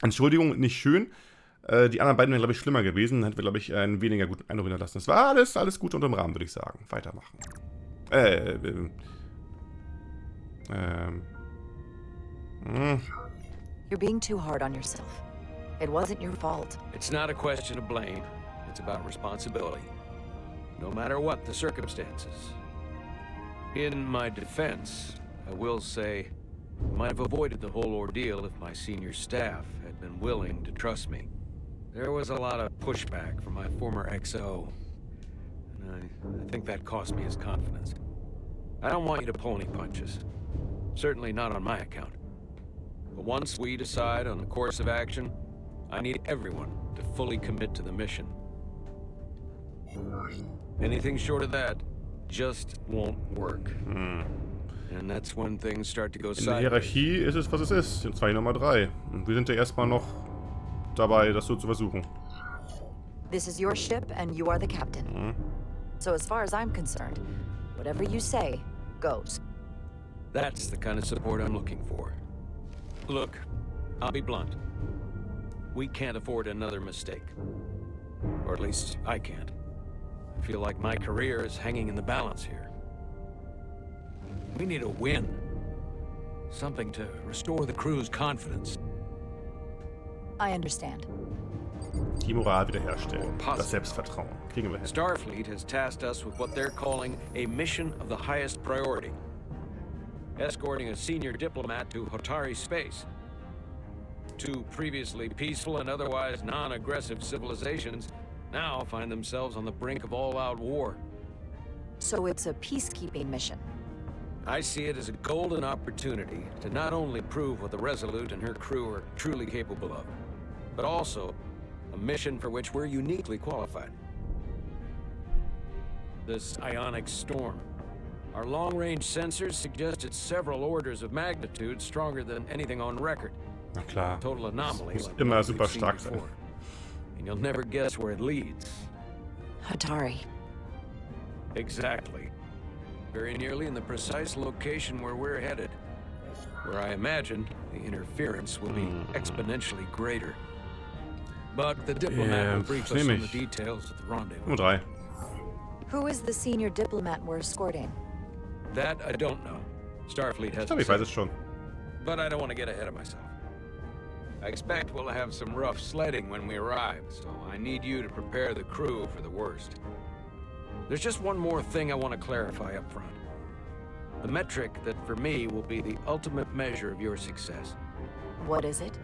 Entschuldigung, nicht schön. Die anderen beiden wären, glaube ich, schlimmer gewesen, hätten wir, glaube ich, einen weniger guten Eindruck hinterlassen. Das war alles gut unter dem Rahmen, würde ich sagen. Weitermachen. You're being too hard on yourself. It wasn't your fault. It's not a question of blame. It's about responsibility. No matter what the circumstances. In my defense, I will say, I might have avoided the whole ordeal if my senior staff had been willing to trust me. There was a lot of pushback from my former XO, and I think that cost me his confidence. I don't want you to pull any punches. Certainly not on my account. But once we decide on the course of action, I need everyone to fully commit to the mission. Anything short of that just won't work. And that's when things start to go sideways. In der Hierarchie ist es, was es ist. In 2 Nummer 3. Und wir sind ja erstmal noch dabei, das so zu versuchen. This is your ship and you are the captain. So as far as I'm concerned, whatever you say goes. That's the kind of support I'm looking for. Look, I'll be blunt. We can't afford another mistake. Or at least I can't. I feel like my career is hanging in the balance here. We need a win. Something to restore the crew's confidence. I understand. Die Moral wiederherstellen. Das Selbstvertrauen. Kriegen wir hin. Starfleet has tasked us with what they're calling a mission of the highest priority. Escorting a senior diplomat to Hotari space. 2 previously peaceful and otherwise non-aggressive civilizations now find themselves on the brink of all-out war. So it's a peacekeeping mission. I see it as a golden opportunity to not only prove what the Resolute and her crew are truly capable of, but also a mission for which we're uniquely qualified. This ionic storm. Our long-range sensors suggest it's several orders of magnitude stronger than anything on record. Na klar. Total anomaly. Muss immer super stark sein. And you'll never guess where it leads. Hotari. Exactly. Very nearly in the precise location where we're headed. Where I imagine the interference will be exponentially greater. But the diplomat will brief us on the details at the rendezvous. Nummer 3. Who is the senior diplomat we're escorting? That I don't know. Starfleet has. Ich weiß es schon. But I don't want to get ahead of myself. I expect we'll have some rough sledding when we arrive, so I need you to prepare the crew for the worst. There's just one more thing I want to clarify up front. The metric that for me will be the ultimate measure of your success. What is it?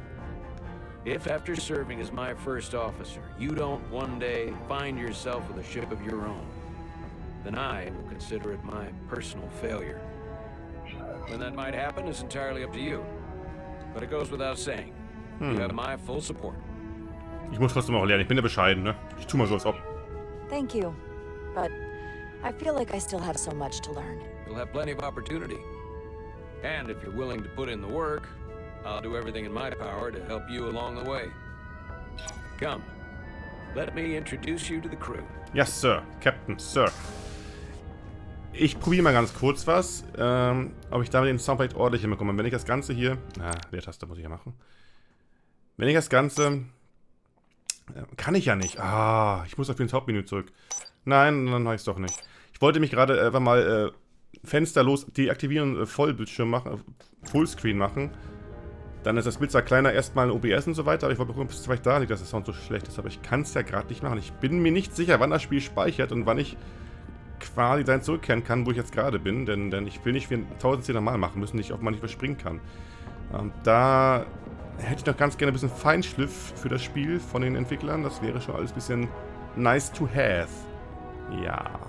If after serving as my first officer, you don't one day find yourself with a ship of your own, then I will consider it my personal failure. When that might happen is entirely up to you. But it goes without saying. You have my full support. Ich muss trotzdem auch lernen. Ich bin ja bescheiden, ne? Ich tu mal so, als ob. Thank you. But I feel like I still have so much to learn. You'll have plenty of opportunity. And if you're willing to put in the work, I'll do everything in my power to help you along the way. Come. Let me introduce you to the crew. Yes, Sir. Captain, Sir. Ich probiere mal ganz kurz was, ob ich damit den Sound vielleicht ordentlich hinbekomme. Wenn ich das Ganze hier... Leertaste muss ich ja machen. Wenn ich das Ganze... kann ich ja nicht. Ich muss auf ins Hauptmenü zurück. Nein, dann mache ich es doch nicht. Ich wollte mich gerade einfach mal fensterlos deaktivieren, Vollbildschirm machen, Fullscreen machen. Dann ist das Bild zwar kleiner, erstmal ein OBS und so weiter, aber ich wollte gucken, ob es vielleicht da liegt, dass der Sound so schlecht ist. Aber ich kann es ja gerade nicht machen. Ich bin mir nicht sicher, wann das Spiel speichert und wann ich quasi dahin zurückkehren kann, wo ich jetzt gerade bin. Denn ich will nicht wie 1010 Mal machen müssen, nicht, ob man nicht überspringen kann. Da hätte ich noch ganz gerne ein bisschen Feinschliff für das Spiel von den Entwicklern. Das wäre schon alles ein bisschen nice to have. Ja.